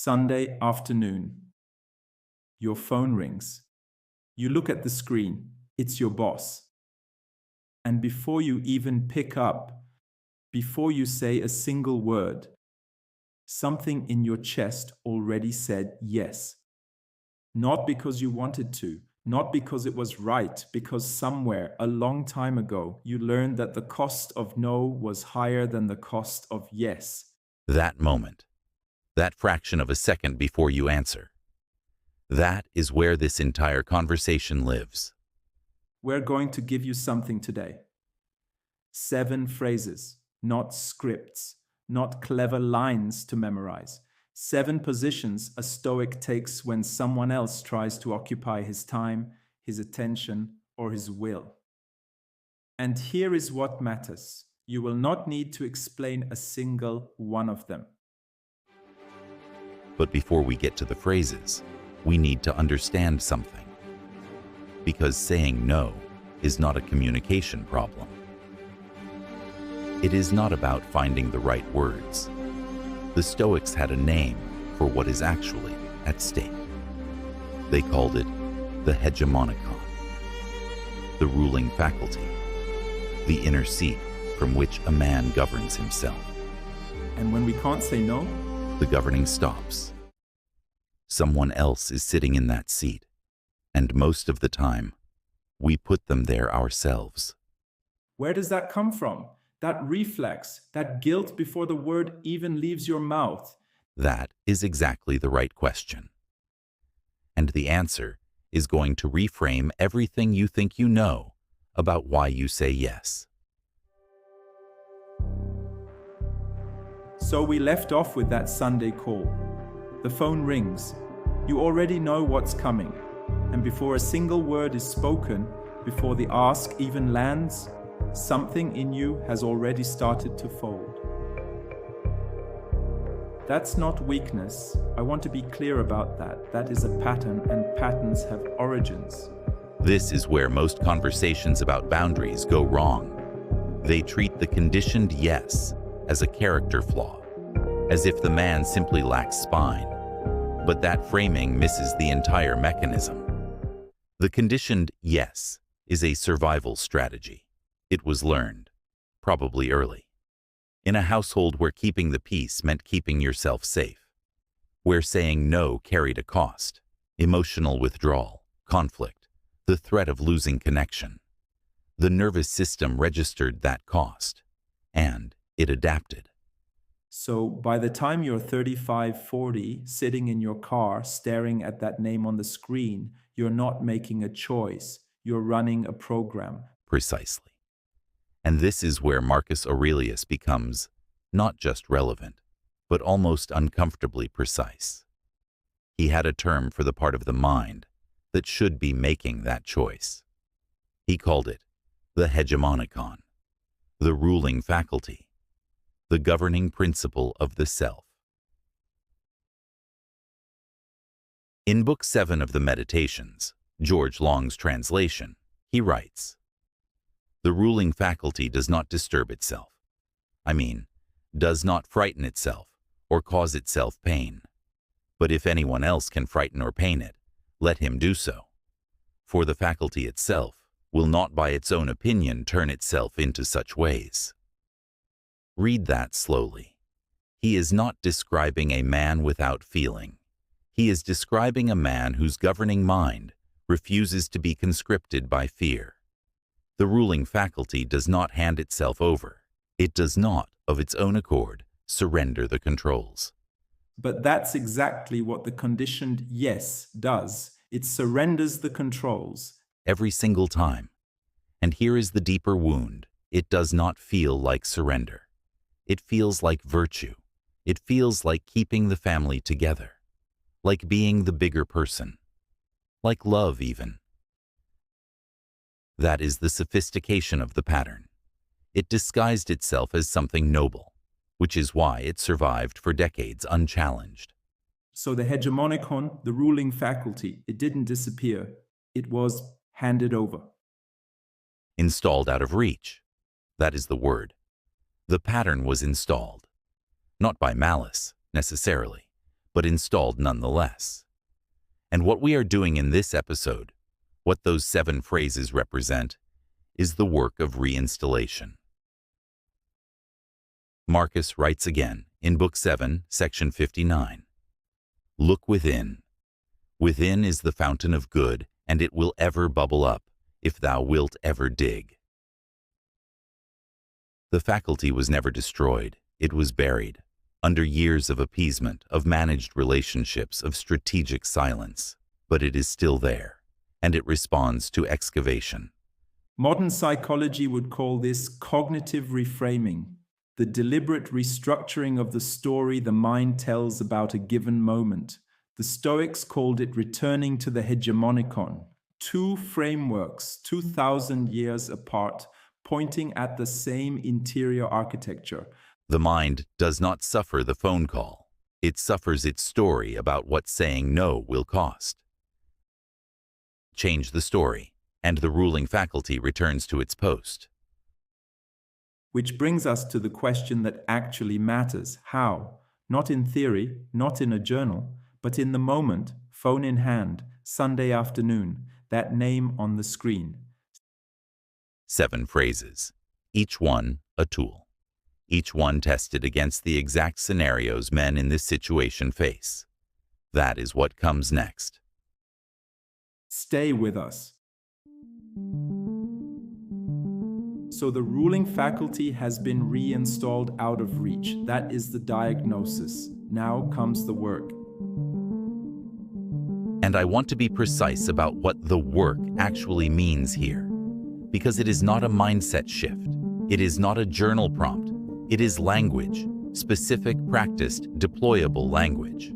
Sunday afternoon. Your phone rings. You look at the screen. It's your boss. And before you even pick up, before you say a single word, something in your chest already said yes. Not because you wanted to, not because it was right, because somewhere a long time ago you learned that the cost of no was higher than the cost of yes. That moment, that fraction of a second before you answer, that is where this entire conversation lives. We're going to give you something today. 7 phrases, not scripts, not clever lines to memorize. 7 positions a Stoic takes when someone else tries to occupy his time, his attention, or his will. And here is what matters. You will not need to explain a single one of them. But before we get to the phrases, we need to understand something. Because saying no is not a communication problem. It is not about finding the right words. The Stoics had a name for what is actually at stake. They called it the hegemonikon, the ruling faculty, the inner seat from which a man governs himself. And when we can't say no, the governing stops. Someone else is sitting in that seat, and most of the time, we put them there ourselves. Where does that come from? That reflex, that guilt before the word even leaves your mouth? That is exactly the right question. And the answer is going to reframe everything you think you know about why you say yes. So we left off with that Sunday call. The phone rings. You already know what's coming. And before a single word is spoken, before the ask even lands, something in you has already started to fold. That's not weakness. I want to be clear about that. That is a pattern, and patterns have origins. This is where most conversations about boundaries go wrong. They treat the conditioned yes as a character flaw, as if the man simply lacks spine. But that framing misses the entire mechanism. The conditioned yes is a survival strategy. It was learned, probably early, in a household where keeping the peace meant keeping yourself safe, where saying no carried a cost, emotional withdrawal, conflict, the threat of losing connection. The nervous system registered that cost, and it adapted. So by the time you're 35, 40, sitting in your car, staring at that name on the screen, you're not making a choice. You're running a program. Precisely. And this is where Marcus Aurelius becomes not just relevant, but almost uncomfortably precise. He had a term for the part of the mind that should be making that choice. He called it the hegemonikon, the ruling faculty, the governing principle of the self. In Book 7 of the Meditations, George Long's translation, he writes, "The ruling faculty does not disturb itself. Does not frighten itself or cause itself pain. But if anyone else can frighten or pain it, let him do so. For the faculty itself will not by its own opinion turn itself into such ways." Read that slowly. He is not describing a man without feeling. He is describing a man whose governing mind refuses to be conscripted by fear. The ruling faculty does not hand itself over. It does not, of its own accord, surrender the controls. But that's exactly what the conditioned yes does. It surrenders the controls. Every single time. And here is the deeper wound. It does not feel like surrender. It feels like virtue. It feels like keeping the family together. Like being the bigger person. Like love, even. That is the sophistication of the pattern. It disguised itself as something noble, which is why it survived for decades unchallenged. So the hegemonikon, the ruling faculty, it didn't disappear. It was handed over. Installed out of reach. That is the word. The pattern was installed. Not by malice, necessarily, but installed nonetheless. And what we are doing in this episode, what those 7 phrases represent, is the work of reinstallation. Marcus writes again in Book 7, Section 59, "Look within. Within is the fountain of good, and it will ever bubble up, if thou wilt ever dig." The faculty was never destroyed, it was buried, under years of appeasement, of managed relationships, of strategic silence, but it is still there, and it responds to excavation. Modern psychology would call this cognitive reframing, the deliberate restructuring of the story the mind tells about a given moment. The Stoics called it returning to the hegemonikon, 2 frameworks 2,000 years apart, pointing at the same interior architecture. The mind does not suffer the phone call. It suffers its story about what saying no will cost. Change the story, and the ruling faculty returns to its post. Which brings us to the question that actually matters. How? Not in theory, not in a journal, but in the moment, phone in hand, Sunday afternoon, that name on the screen. 7 phrases, each one a tool. Each one tested against the exact scenarios men in this situation face. That is what comes next. Stay with us. So the ruling faculty has been reinstalled out of reach. That is the diagnosis. Now comes the work. And I want to be precise about what the work actually means here, because it is not a mindset shift. It is not a journal prompt. It is language, specific, practiced, deployable language.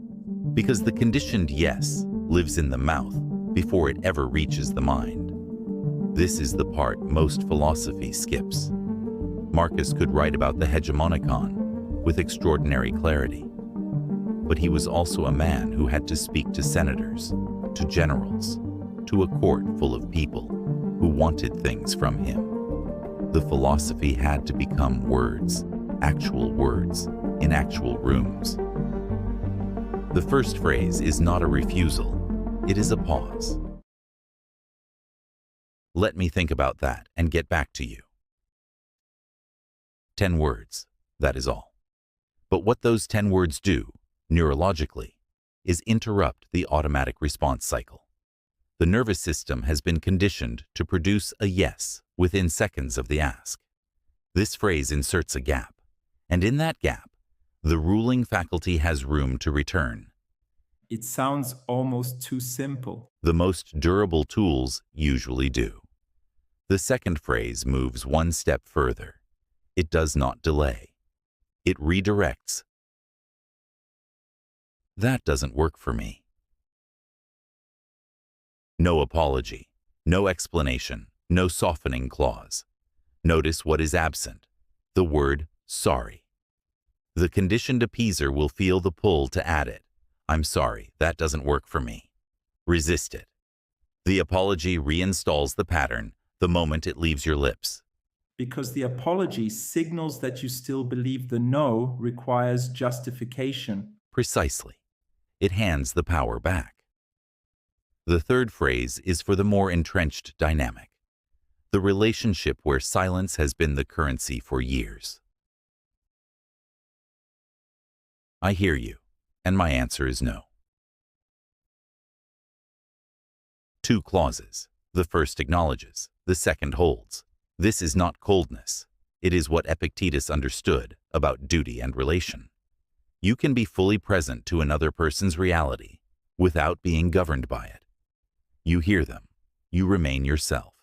Because the conditioned yes lives in the mouth before it ever reaches the mind. This is the part most philosophy skips. Marcus could write about the hegemonikon with extraordinary clarity. But he was also a man who had to speak to senators, to generals, to a court full of people who wanted things from him. The philosophy had to become words, actual words, in actual rooms. The first phrase is not a refusal, it is a pause. Let me think about that and get back to you. 10 words, that is all. But what those 10 words do, neurologically, is interrupt the automatic response cycle. The nervous system has been conditioned to produce a yes within seconds of the ask. This phrase inserts a gap, and in that gap, the ruling faculty has room to return. It sounds almost too simple. The most durable tools usually do. The second phrase moves one step further. It does not delay. It redirects. That doesn't work for me. No apology, no explanation, no softening clause. Notice what is absent, the word sorry. The conditioned appeaser will feel the pull to add it. I'm sorry, that doesn't work for me. Resist it. The apology reinstalls the pattern the moment it leaves your lips. Because the apology signals that you still believe the no requires justification. Precisely. It hands the power back. The third phrase is for the more entrenched dynamic, the relationship where silence has been the currency for years. I hear you, and my answer is no. 2 clauses. The first acknowledges, the second holds. This is not coldness. It is what Epictetus understood about duty and relation. You can be fully present to another person's reality without being governed by it. You hear them. You remain yourself.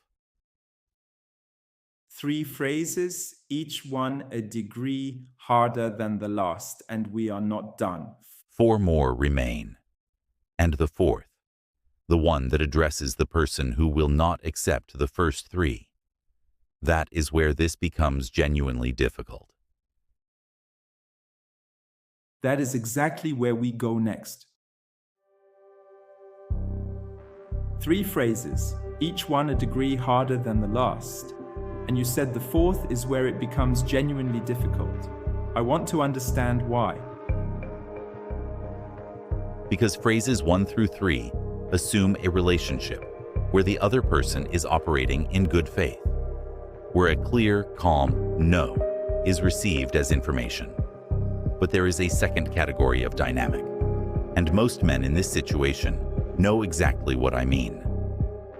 3 phrases, each one a degree harder than the last, and we are not done. 4 more remain. And the fourth, the one that addresses the person who will not accept the first 3. That is where this becomes genuinely difficult. That is exactly where we go next. 3 phrases, each one a degree harder than the last. And you said the fourth is where it becomes genuinely difficult. I want to understand why. because phrases 1 through 3 assume a relationship where the other person is operating in good faith, where a clear, calm no is received as information. But there is a second category of dynamic, and most men in this situation know exactly what I mean,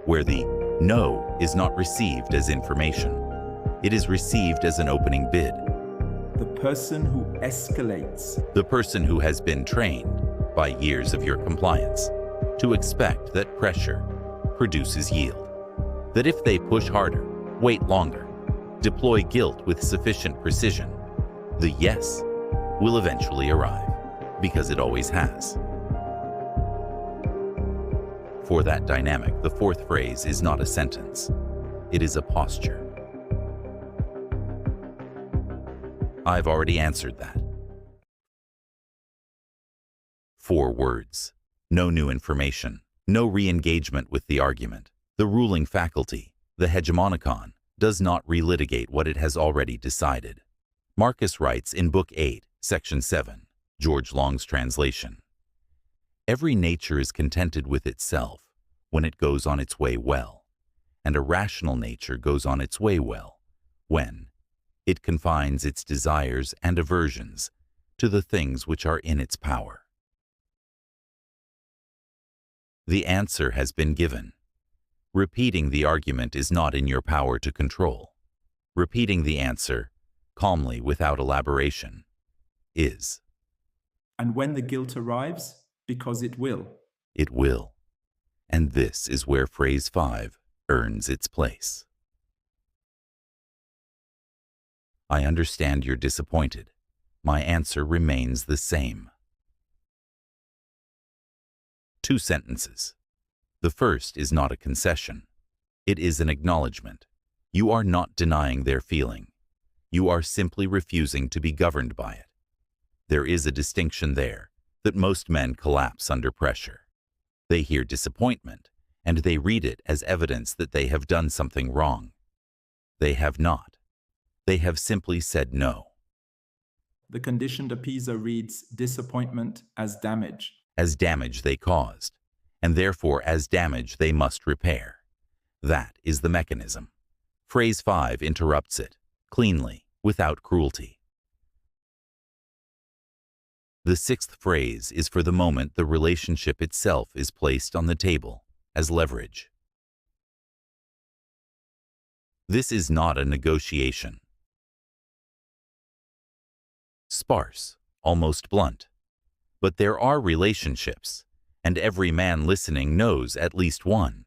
where the no is not received as information. It is received as an opening bid. The person who escalates. The person who has been trained by years of your compliance to expect that pressure produces yield. That if they push harder, wait longer, deploy guilt with sufficient precision, the yes will eventually arrive, because it always has. For that dynamic, the fourth phrase is not a sentence. It is a posture. I've already answered that. 4 words. No new information. No re-engagement with the argument. The ruling faculty, the hegemonikon, does not relitigate what it has already decided. Marcus writes in Book 8, Section 7, George Long's translation, "Every nature is contented with itself when it goes on its way well, and a rational nature goes on its way well when it confines its desires and aversions to the things which are in its power." The answer has been given. Repeating the argument is not in your power to control. Repeating the answer, calmly without elaboration, is. And when the guilt arrives, because it will. It will. And this is where phrase 5 earns its place. I understand you're disappointed. My answer remains the same. 2 sentences. The first is not a concession. It is an acknowledgement. You are not denying their feeling. You are simply refusing to be governed by it. There is a distinction there that most men collapse under pressure. They hear disappointment, and they read it as evidence that they have done something wrong. They have not. They have simply said no. The conditioned appeaser reads disappointment as damage. As damage they caused, and therefore as damage they must repair. That is the mechanism. Phrase 5 interrupts it, cleanly, without cruelty. The 6th phrase is for the moment the relationship itself is placed on the table as leverage. This is not a negotiation. Sparse, almost blunt. But there are relationships, and every man listening knows at least one,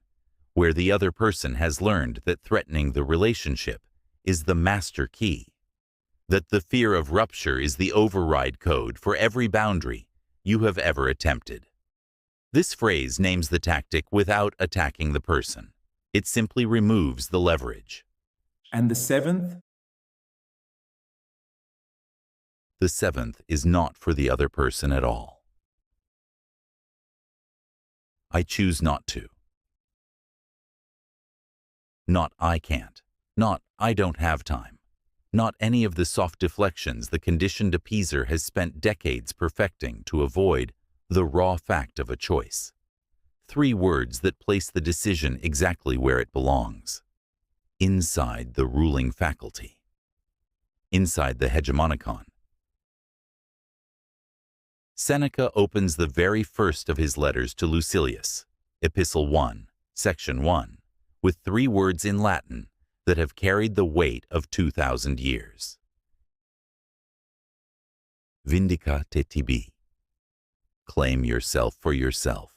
where the other person has learned that threatening the relationship is the master key, that the fear of rupture is the override code for every boundary you have ever attempted. This phrase names the tactic without attacking the person. It simply removes the leverage. And the 7th? The 7th is not for the other person at all. I choose not to. Not I can't. Not I don't have time. Not any of the soft deflections the conditioned appeaser has spent decades perfecting to avoid the raw fact of a choice. 3 words that place the decision exactly where it belongs. Inside the ruling faculty. Inside the hegemonikon. Seneca opens the very first of his letters to Lucilius, Epistle 1, Section 1, with 3 words in Latin that have carried the weight of 2,000 years. Vindica te tibi. Claim yourself for yourself.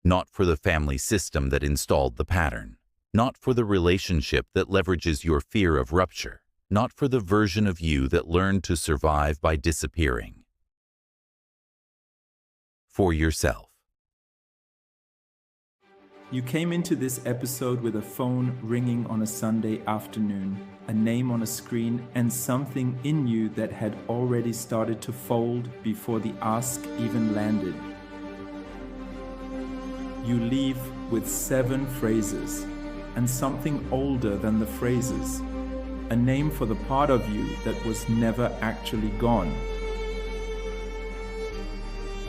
Not for the family system that installed the pattern, not for the relationship that leverages your fear of rupture, not for the version of you that learned to survive by disappearing. For yourself. You came into this episode with a phone ringing on a Sunday afternoon, a name on a screen, and something in you that had already started to fold before the ask even landed. You leave with 7 phrases, and something older than the phrases, a name for the part of you that was never actually gone.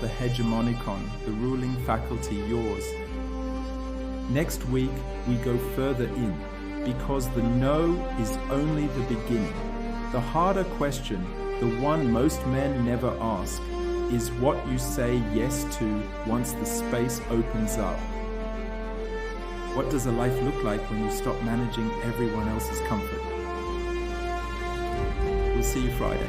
the hegemonikon, the ruling faculty, yours. Next week, we go further in, because the no is only the beginning. The harder question, the one most men never ask, is what you say yes to once the space opens up. What does a life look like when you stop managing everyone else's comfort? We'll see you Friday.